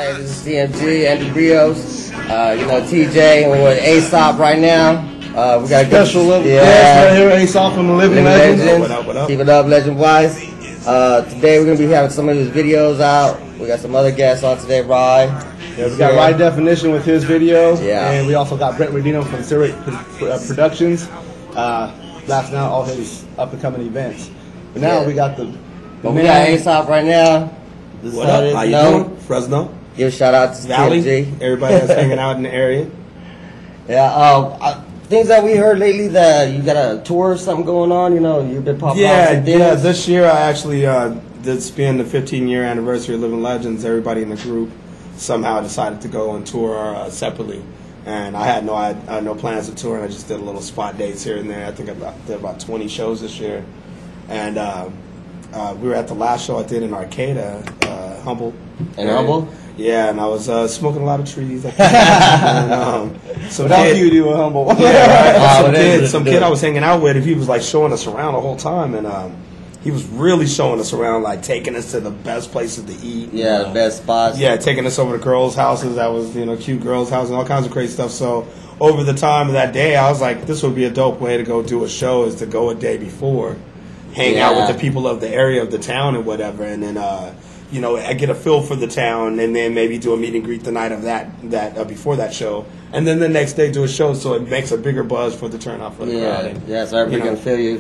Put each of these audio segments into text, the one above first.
Hey, this is TMG, Andy Rios. TJ, and we're with Aesop right now. We got a special little guest right here, Aesop from the Living Legends. What up? Keep it up, legend-wise. Today we're going to be having some of his videos out. We got some other guests on today, Rye. Yeah, we got Right Definition with his video. Yeah. And we also got Brett Redino from Syric Productions. Blasting out all his up-and-coming events. But now we got we got Aesop right now. What up? How you doing? Fresno. Give a shout out to Valley. TMG. Everybody that's hanging out in the area. Yeah. Things that we heard lately that you got a tour or something going on. You've been popping off some things. Yeah. This year I actually this being the 15-year anniversary of Living Legends. Everybody in the group somehow decided to go on tour separately, and I had no plans to tour, and I just did a little spot dates here and there. I think I did about 20 shows this year, and we were at the last show I did in Arcata, Humble. In Humble? Yeah, and I was smoking a lot of trees. And, what else do you do in Humble? Yeah, right. Some kid I was hanging out with, he was like showing us around the whole time, and he was really showing us around, like taking us to the best places to eat. Yeah, the best spots. Yeah, taking us over to girls' houses. That was, cute girls' houses and all kinds of crazy stuff. So over the time of that day, I was like, this would be a dope way to go do a show, is to go a day before, hang out with the people of the area, of the town and whatever, and then I get a feel for the town, and then maybe do a meet and greet the night of that before that show, and then the next day do a show, so it makes a bigger buzz for the turnout for the crowd. And, so everybody can feel you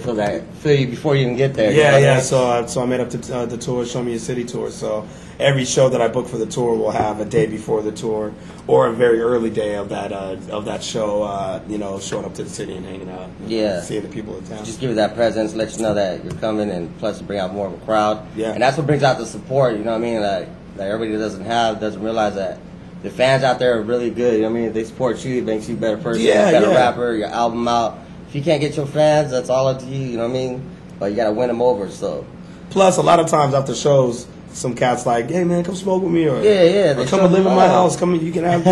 before you even get there. Yeah. So I made up the tour, Show Me a City tour. So every show that I book for the tour will have a day before the tour or a very early day of that show. Showing up to the city and hanging out. And seeing the people of town. Just give you that presence, let you know that you're coming, and plus to bring out more of a crowd. Yeah. And that's what brings out the support. You know what I mean? Like everybody doesn't realize that the fans out there are really good. You know what I mean? They support you. It makes you a better person, a better rapper. Your album out. If you can't get your fans, that's all up to you. You know what I mean? But you got to win them over. So. Plus, a lot of times after shows, some cats like, hey man, come smoke with me, or or come and live in my house. Come, you can have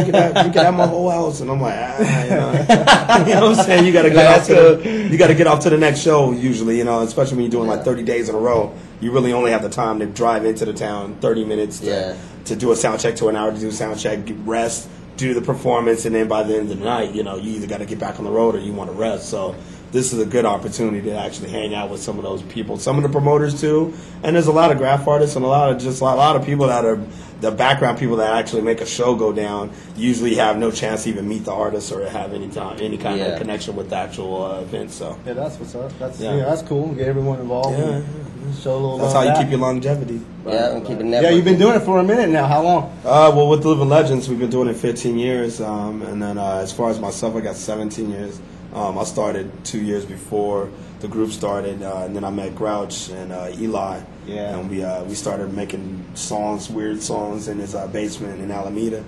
my whole house, and I'm like, you know what I'm saying? You got to get off to the next show usually, especially when you're doing like 30 days in a row. You really only have the time to drive into the town, 30 minutes to do a sound check to an hour to do a sound check, rest, do the performance, and then by the end of the night, you either got to get back on the road or you want to rest. So this is a good opportunity to actually hang out with some of those people, some of the promoters too, and there's a lot of graph artists and a lot of people that are the background people that actually make a show go down. Usually have no chance to even meet the artists or have any kind of connection with the actual event. So that's what's up. That's cool. Get everyone involved. Show a little. That's how you keep your longevity. And keep it networking. Yeah, you've been doing it for a minute now. How long? Well, with the Living Legends, we've been doing it 15 years, and then as far as myself, I got 17 years. I started 2 years before the group started, and then I met Grouch and Eli. Yeah. And we started making weird songs in his basement in Alameda.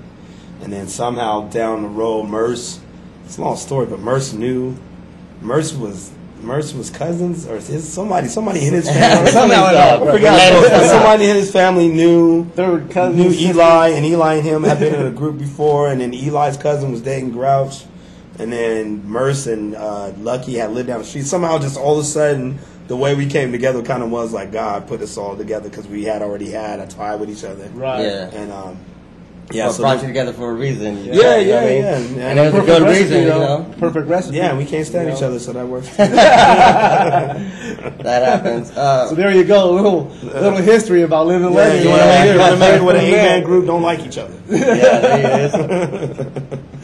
And then somehow down the road, Merce, it's a long story, but Merce was cousins, or somebody in his family. Somebody in his family knew Eli, and Eli and him had been in a group before, and then Eli's cousin was dating Grouch. And then Merce and Lucky had lived down the street. Somehow, just all of a sudden, the way we came together kind of was like God put us all together because we had already had a tie with each other. Right. Yeah. And so brought you together for a reason. Yeah. And it was a good reason, Perfect recipe. Yeah, and we can't stand each other, so that works. That happens. So there you go. A little history about Living Legends. You want to make it with an 8-man group don't like each other.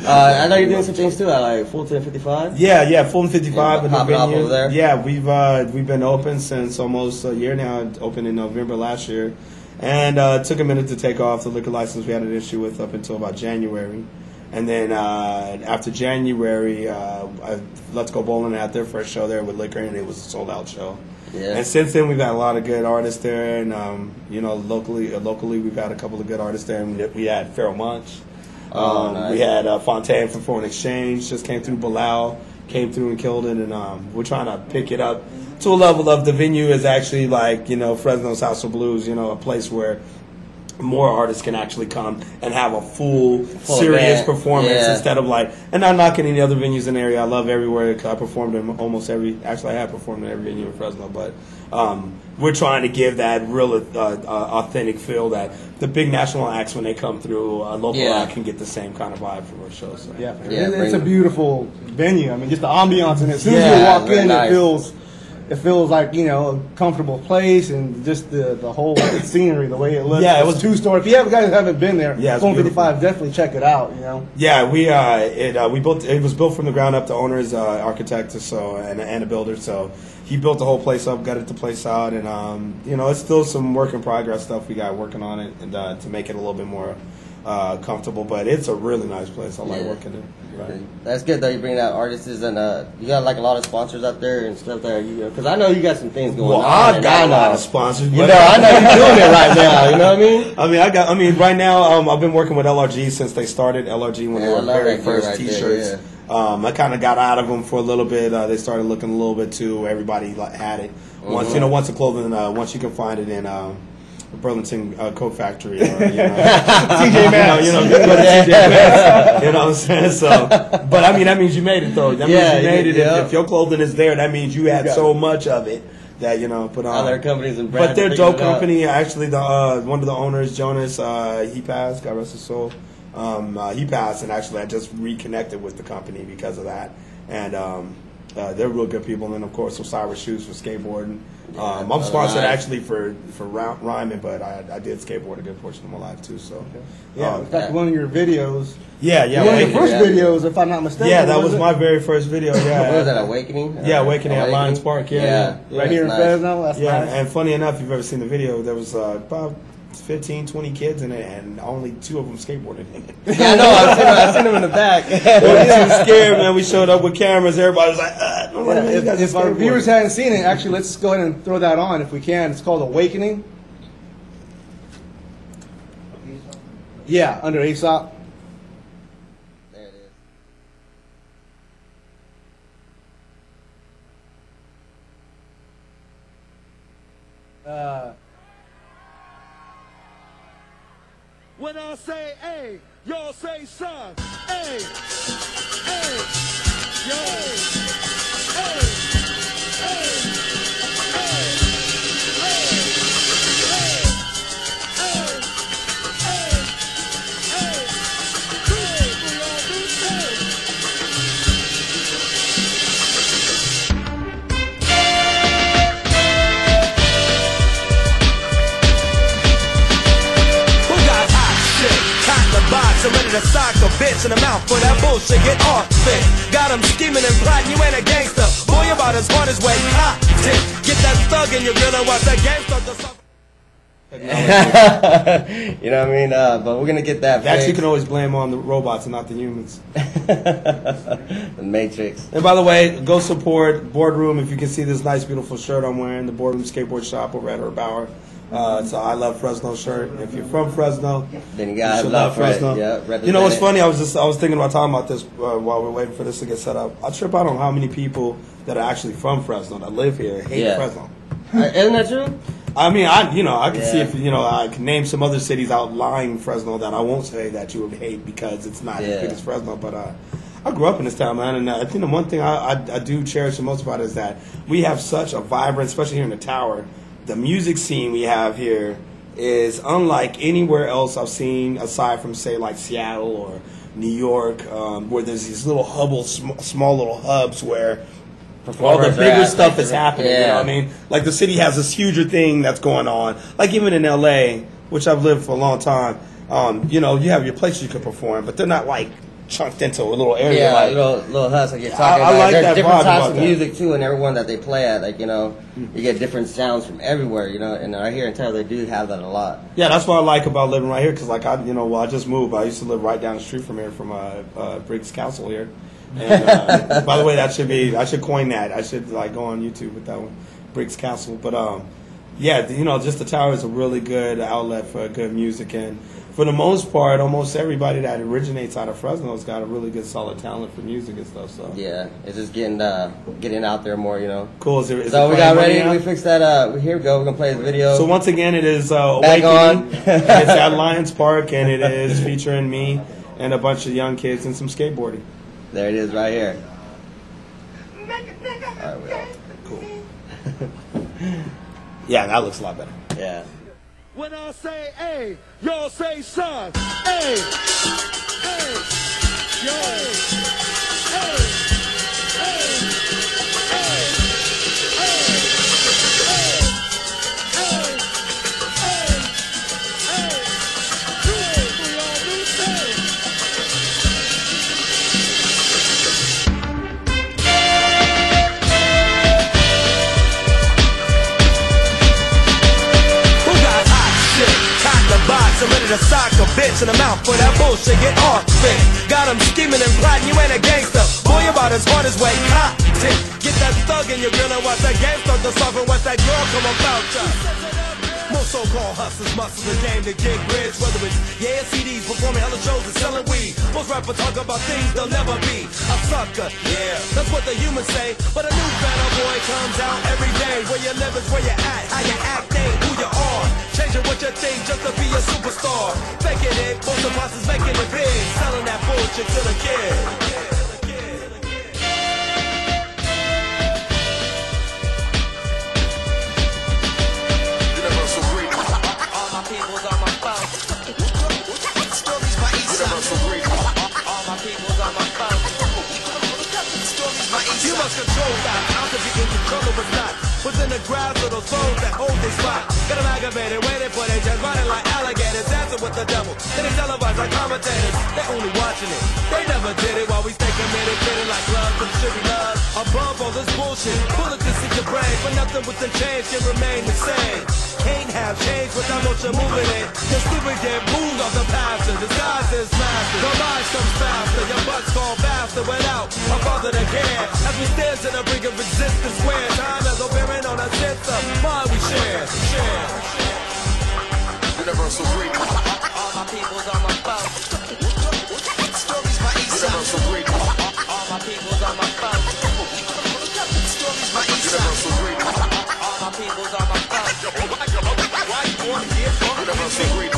I know you're doing some things too, like Fulton 55. Yeah, Fulton 55. Popping off over there. Yeah, we've been open since almost a year now. Opened in November last year, and took a minute to take off the liquor license we had an issue with up until about January, and then after January, Let's Go Bowling had their first show there with liquor, and it was a sold out show. Yeah. And since then, we've had a lot of good artists there, and locally we've had a couple of good artists there. And we had Pharoah Munch. Nice. We had Fontaine from Foreign Exchange just came through. Bilal came through and killed it, and we're trying to pick it up to a level of the venue is actually like Fresno's House of Blues, a place where more artists can actually come and have a full serious band performance instead of like, and not knocking any other venues in the area. I love everywhere. I performed in almost every, actually I have performed in every venue in Fresno, but we're trying to give that real authentic feel that the big national acts, when they come through, a local act can get the same kind of vibe from our show. So. Yeah, it's a beautiful venue. I mean, just the ambiance in it. As soon as you walk in, nice. It feels like, you know, a comfortable place, and just the whole scenery, the way it looks. Yeah, it was 2-story. If you guys haven't been there, Phone 55, definitely check it out. You know. Yeah, we built. It was built from the ground up. The owner's architect, so and a builder, so he built the whole place up, gutted the place out, and you know, it's still some work in progress stuff we got working on it, and to make it a little bit more comfortable. But it's a really nice place. I like working there. Right. That's good though. You bring out artists, and you got like a lot of sponsors out there and stuff there. Because I know you got some things going on. Well, I've got a lot of sponsors. You know, I know you're doing it right now. You know what I mean? Right now, I've been working with LRG since they started. LRG when they were very first T-shirts. I kind of got out of them for a little bit. They started looking a little bit too. Everybody had it. Once once the clothing, once you can find it in Burlington Coat Factory, or TJ Maxx, go to TJ Maxx. You know what I'm saying? So, but I mean, that means you made it though. That means you made it. If your clothing is there, that means you had so much of it that put on. Other companies and brands. But they're dope company. Actually, one of the owners, Jonas, he passed. God rest his soul. He passed, and actually, I just reconnected with the company because of that. And they're real good people. And then, of course, Osiris Shoes for skateboarding. I'm sponsored actually for Ryman, but I did skateboard a good portion of my life too. So in fact, one of your videos. One of your first videos, if I'm not mistaken. Yeah, that was my very first video. Yeah, what was that, Awakening? Awakening at Lions Park. Yeah, right here in Fresno. That's nice. And funny enough, if you've ever seen the video, there was about 15, 20 kids in it, and only 2 of them skateboarded in it. Yeah, I know. I've seen them in the back. We were scared, man. We showed up with cameras. Everybody was like, if our viewers hadn't seen it, actually, let's go ahead and throw that on if we can. It's called Awakening. Yeah, under Aesop. There it is. When I say A, y'all say son. A, yo, I'm ready to sock a bitch in the mouth for that bullshit. Get off it. Got him scheming and plotting. You ain't a gangster. Boy, you about as hard as way hot. Get that thug in your grill and watch that gangster to suffer. You know what I mean? But we're gonna get that. That you can always blame on the robots and not the humans. The Matrix. And by the way, go support Boardroom if you can see this nice, beautiful shirt I'm wearing. The Boardroom Skateboard Shop over at Urbauer. It's a I Love Fresno shirt. If you're from Fresno, then you gotta love Fresno. Yeah, you know what's funny? I was thinking about talking about this while we're waiting for this to get set up. I trip out on how many people that are actually from Fresno that live here hate Fresno. Isn't that true? I mean, I can see if I can name some other cities outlying Fresno that I won't say that you would hate because it's not as big as Fresno. But I grew up in this town, man, and I think the one thing I do cherish the most about it is that we have such a vibrant, especially here in the Tower. The music scene we have here is unlike anywhere else I've seen, aside from, say, like Seattle or New York, where there's these little small little hubs where all the bigger stuff is happening. You know what I mean? Like the city has this huger thing that's going on. Like even in L.A., which I've lived for a long time, you have your places you could perform, but they're not like chunked into a little area. Yeah, like, little huts like you're talking about. I like There's that different vibe types about of that. music too, and everyone that they play at, like you get different sounds from everywhere. And right here in town, they do have that a lot. Yeah, that's what I like about living right here, because like I just moved. I used to live right down the street from here, from Briggs Castle here. And by the way, I should coin that. I should go on YouTube with that one, Briggs Castle. But just the Tower is a really good outlet for good music, and for the most part, almost everybody that originates out of Fresno's got a really good, solid talent for music and stuff. So yeah, it's just getting out there more, you know. Cool. So we got ready. We fixed that. Here we go. We're gonna play the video. So once again, it is Back on. It's at Lions Park, and it is featuring me and a bunch of young kids and some skateboarding. There it is, right here. All right, we are. Cool. Yeah, that looks a lot better. Yeah. When I say A, y'all say son. A, yo, I'm ready to sock a bitch in the mouth for that bullshit, get off spit. Got him scheming and plotting, you ain't a gangster. Boy, about as hard as way cop. Get that thug in your grill and watch that game start to suffer. Watch that girl come about ya. Most so-called hustlers, muscles the game to get rich. Whether it's CDs, performing hella shows and selling weed. Most rappers talk about things they'll never be. A sucker, yeah, that's what the humans say. But a new better boy comes out every day. Where you live is where you at, how you act ain't who you are. Changing what you think just to be a superstar. Faking it, most of us is making it big. Selling that bullshit to the kid. You must control that, I'm to be in control of what's not within the grasp of those souls that hold their spot. Got them aggravated, waiting for they just running like alligators, dancing with the devil. Then they televise like commentators, they're only watching it. They never did it while we stay committed, fitting like love to the shit we love. Above all this bullshit, bullets in your brain, but nothing within change can remain the same. Can't have change without motion moving it. Your stupid get moved off the pasture, disguise is master. The mind comes faster, your butt's fall faster without a father to care. As we stand to the brink of existence where time has no bearing on a sense of mind we share. Universal Greek. All my people's on my phone. Stories by Aesop. Universal Greek. All my people's on my phone. Stories by Aesop. Universal Greek. All my people's on my phone. Universal Greek.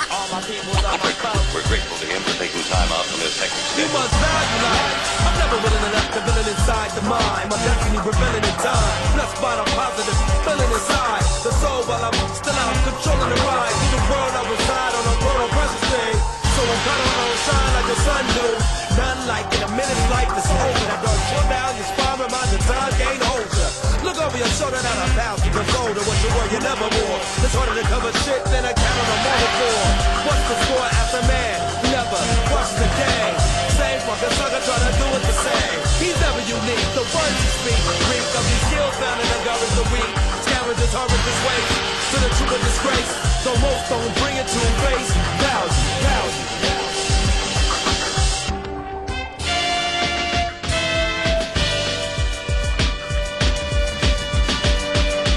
All my people's on my phone. We're grateful to him for taking time out from his hectic You schedule. must value life. I'm never willing enough to villain inside the mind. My destiny revealing in time. Blessed by the positive, feeling inside the soul while I'm still out controlling the ride. Through the world I reside on a world of precious thing. So I'm caught on shine like the sun do. None like in a minute's life that's over. That dark chill down, your spine reminds the time can't hold ya. Look over your shoulder, not a thousand years older. What you were, you never more. It's harder to cover shit than a cat on a mortal floor. What's the score as a man? Never watches the game. Same fucking sucker trying to do it the same. He's never unique. The words you speak, reap of these skills found in the garbage of weak. Scavengers harvest this waste to the truth of disgrace. So most don't bring it to face value.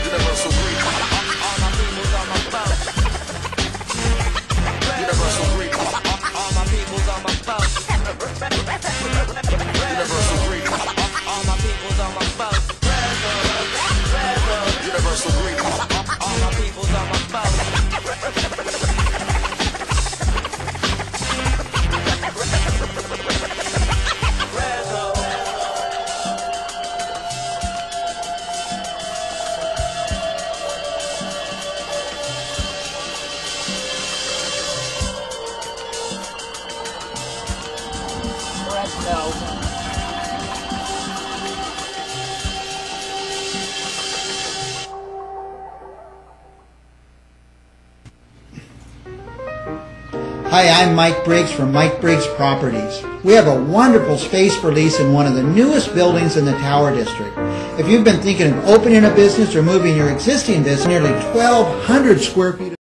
Universal Greek. All my people's on my phone. Universal Greek. All my people's on my phone. Universal Greek. All my people's on my phone. Universal Greek. All my people's on my phone. Hi, I'm Mike Briggs from Mike Briggs Properties. We have a wonderful space for lease in one of the newest buildings in the Tower District. If you've been thinking of opening a business or moving your existing business, nearly 1,200 square feet